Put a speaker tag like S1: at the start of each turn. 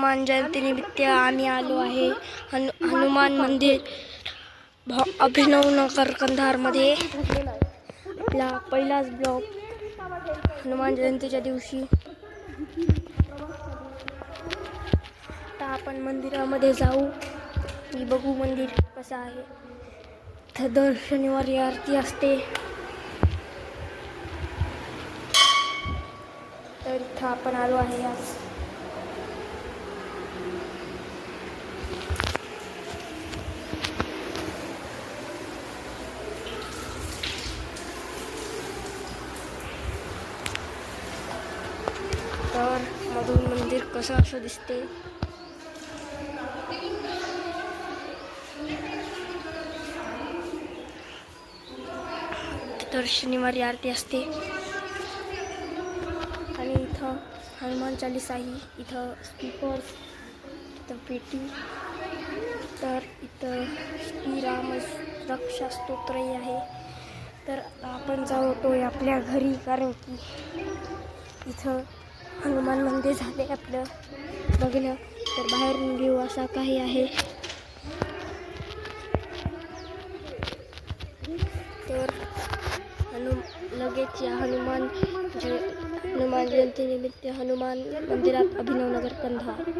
S1: हनुमान जयंतीनिमित्त आम्ही आलो आहे हनुमान मंदिर अभिनवनगर कंधारमध्ये. आपला पहिलाच ब्लॉग हनुमान जयंतीच्या दिवशी. आता आपण मंदिरामध्ये जाऊ आणि बघू मंदिर कसं आहे. इथं दर शनिवारी आरती असते. तर इथं आपण आलो आहे आज. तर मधून मंदिर कसं असं दिसते. तर शनिवारी आरती असते आणि इथं हनुमान चालीसा आहे. इथं स्पीकर्स, इथं पेटी, तर इथं श्रीराम रक्षा स्तोत्रही आहे. तर आपण जातोय आपल्या घरी, कारण की इथं हनुमान मंदिर झाले आपलं बघणं. तर बाहेरून व्ह्यू असा काही आहे. तर लगेच या हनुमान जयंतीनिमित्त हनुमान मंदिरात अभिनवनगर कंधार.